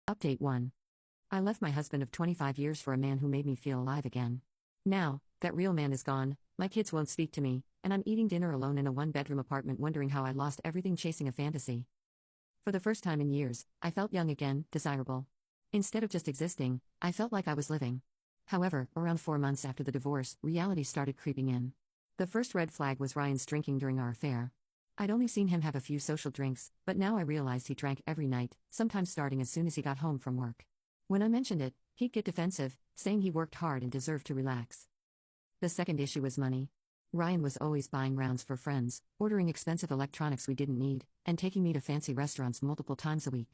Update 1. I left my husband of 25 years for a man who made me feel alive again. Now, that real man is gone, my kids won't speak to me, and I'm eating dinner alone in a one-bedroom apartment wondering how I lost everything chasing a fantasy. For the first time in years, I felt young again, desirable. Instead of just existing, I felt like I was living. However, around 4 months after the divorce, reality started creeping in. The first red flag was Ryan's drinking during our affair. I'd only seen him have a few social drinks, but now I realized he drank every night, sometimes starting as soon as he got home from work. When I mentioned it, he'd get defensive, saying he worked hard and deserved to relax. The second issue was money. Ryan was always buying rounds for friends, ordering expensive electronics we didn't need, and taking me to fancy restaurants multiple times a week.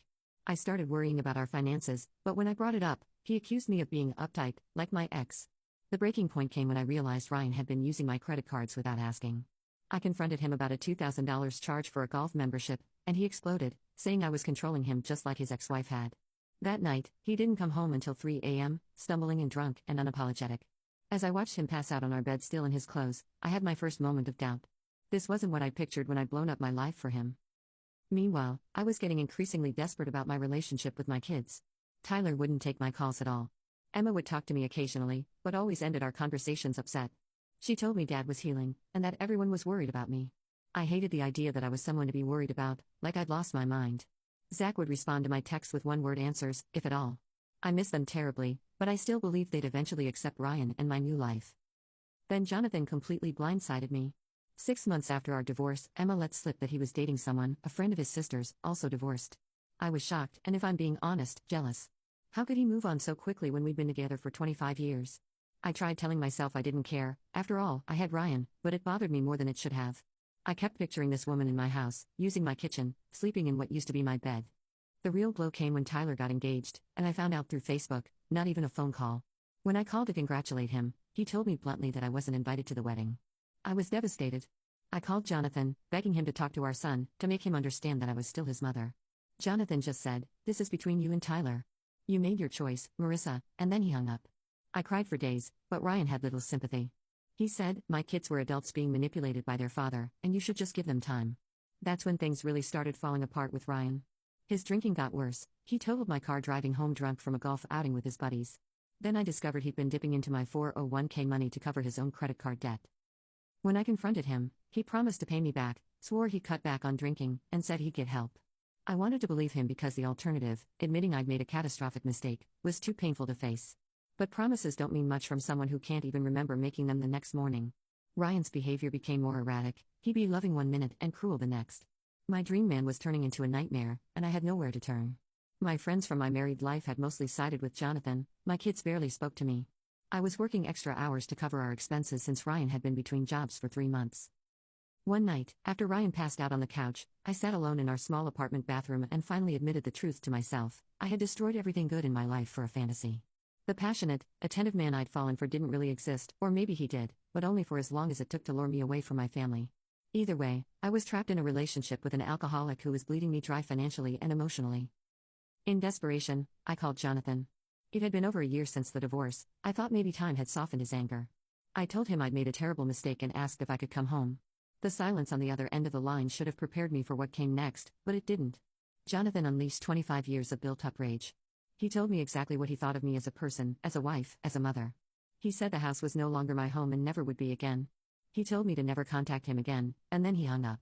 I started worrying about our finances, but when I brought it up, he accused me of being uptight, like my ex. The breaking point came when I realized Ryan had been using my credit cards without asking. I confronted him about a $2,000 charge for a golf membership, and he exploded, saying I was controlling him just like his ex-wife had. That night, he didn't come home until 3 a.m., stumbling and drunk and unapologetic. As I watched him pass out on our bed still in his clothes, I had my first moment of doubt. This wasn't what I pictured when I'd blown up my life for him. Meanwhile, I was getting increasingly desperate about my relationship with my kids. Tyler wouldn't take my calls at all. Emma would talk to me occasionally, but always ended our conversations upset. She told me Dad was healing, and that everyone was worried about me. I hated the idea that I was someone to be worried about, like I'd lost my mind. Zach would respond to my texts with one-word answers, if at all. I miss them terribly, but I still believed they'd eventually accept Ryan and my new life. Then Jonathan completely blindsided me. 6 months after our divorce, Emma let slip that he was dating someone, a friend of his sister's, also divorced. I was shocked, and if I'm being honest, jealous. How could he move on so quickly when we'd been together for 25 years? I tried telling myself I didn't care. After all, I had Ryan, but it bothered me more than it should have. I kept picturing this woman in my house, using my kitchen, sleeping in what used to be my bed. The real blow came when Tyler got engaged, and I found out through Facebook, not even a phone call. When I called to congratulate him, he told me bluntly that I wasn't invited to the wedding. I was devastated. I called Jonathan, begging him to talk to our son, to make him understand that I was still his mother. Jonathan just said, "This is between you and Tyler. You made your choice, Marissa," and then he hung up. I cried for days, but Ryan had little sympathy. He said, "My kids were adults being manipulated by their father, and you should just give them time." That's when things really started falling apart with Ryan. His drinking got worse. He totaled my car driving home drunk from a golf outing with his buddies. Then I discovered he'd been dipping into my 401k money to cover his own credit card debt. When I confronted him, he promised to pay me back, swore he'd cut back on drinking, and said he'd get help. I wanted to believe him because the alternative, admitting I'd made a catastrophic mistake, was too painful to face. But promises don't mean much from someone who can't even remember making them the next morning. Ryan's behavior became more erratic. He'd be loving 1 minute and cruel the next. My dream man was turning into a nightmare, and I had nowhere to turn. My friends from my married life had mostly sided with Jonathan. My kids barely spoke to me. I was working extra hours to cover our expenses since Ryan had been between jobs for 3 months. One night, after Ryan passed out on the couch, I sat alone in our small apartment bathroom and finally admitted the truth to myself. I had destroyed everything good in my life for a fantasy. The passionate, attentive man I'd fallen for didn't really exist, or maybe he did, but only for as long as it took to lure me away from my family. Either way, I was trapped in a relationship with an alcoholic who was bleeding me dry financially and emotionally. In desperation, I called Jonathan. It had been over a year since the divorce. I thought maybe time had softened his anger. I told him I'd made a terrible mistake and asked if I could come home. The silence on the other end of the line should have prepared me for what came next, but it didn't. Jonathan unleashed 25 years of built-up rage. He told me exactly what he thought of me as a person, as a wife, as a mother. He said the house was no longer my home and never would be again. He told me to never contact him again, and then he hung up.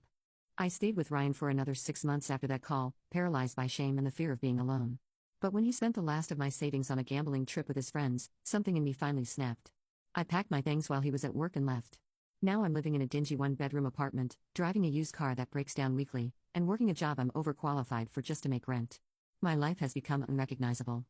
I stayed with Ryan for another 6 months after that call, paralyzed by shame and the fear of being alone. But when he spent the last of my savings on a gambling trip with his friends, something in me finally snapped. I packed my things while he was at work and left. Now I'm living in a dingy one-bedroom apartment, driving a used car that breaks down weekly, and working a job I'm overqualified for just to make rent. My life has become unrecognizable.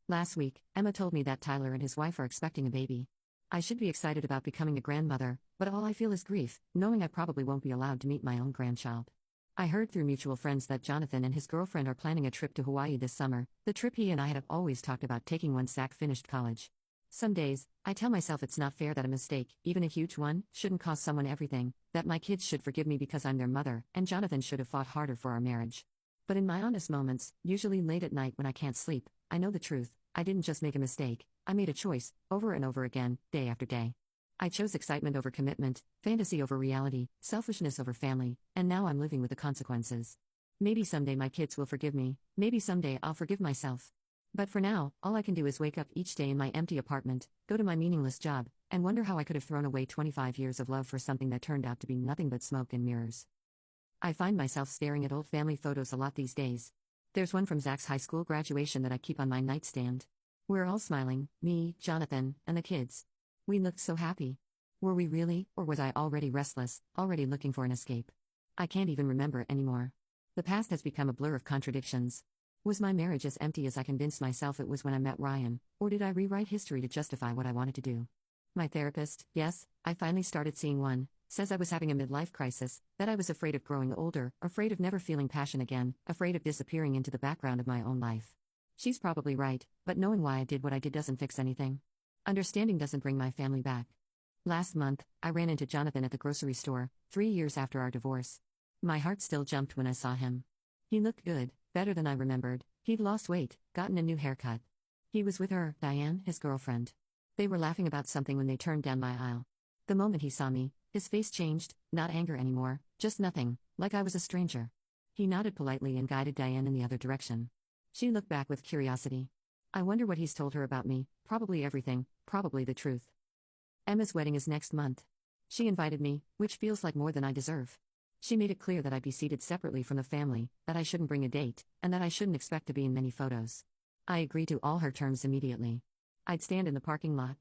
Last week, Emma told me that Tyler and his wife are expecting a baby. I should be excited about becoming a grandmother, but all I feel is grief, knowing I probably won't be allowed to meet my own grandchild. I heard through mutual friends that Jonathan and his girlfriend are planning a trip to Hawaii this summer, the trip he and I had always talked about taking once Zach finished college. Some days, I tell myself it's not fair that a mistake, even a huge one, shouldn't cost someone everything, that my kids should forgive me because I'm their mother, and Jonathan should have fought harder for our marriage. But in my honest moments, usually late at night when I can't sleep, I know the truth. I didn't just make a mistake, I made a choice, over and over again, day after day. I chose excitement over commitment, fantasy over reality, selfishness over family, and now I'm living with the consequences. Maybe someday my kids will forgive me, maybe someday I'll forgive myself. But for now, all I can do is wake up each day in my empty apartment, go to my meaningless job, and wonder how I could have thrown away 25 years of love for something that turned out to be nothing but smoke and mirrors. I find myself staring at old family photos a lot these days. There's one from Zach's high school graduation that I keep on my nightstand. We're all smiling, me, Jonathan, and the kids. We looked so happy. Were we really, or was I already restless, already looking for an escape? I can't even remember anymore. The past has become a blur of contradictions. Was my marriage as empty as I convinced myself it was when I met Ryan, or did I rewrite history to justify what I wanted to do? My therapist, yes, I finally started seeing one, says I was having a midlife crisis, that I was afraid of growing older, afraid of never feeling passion again, afraid of disappearing into the background of my own life. She's probably right, but knowing why I did what I did doesn't fix anything. Understanding doesn't bring my family back. Last month, I ran into Jonathan at the grocery store, 3 years after our divorce. My heart still jumped when I saw him. He looked good, better than I remembered. He'd lost weight, gotten a new haircut. He was with her, Diane, his girlfriend. They were laughing about something when they turned down my aisle. The moment he saw me, his face changed, not anger anymore, just nothing, like I was a stranger. He nodded politely and guided Diane in the other direction. She looked back with curiosity. I wonder what he's told her about me, probably everything, probably the truth. Emma's wedding is next month. She invited me, which feels like more than I deserve. She made it clear that I'd be seated separately from the family, that I shouldn't bring a date, and that I shouldn't expect to be in many photos. I agreed to all her terms immediately. I'd stand in the parking lot.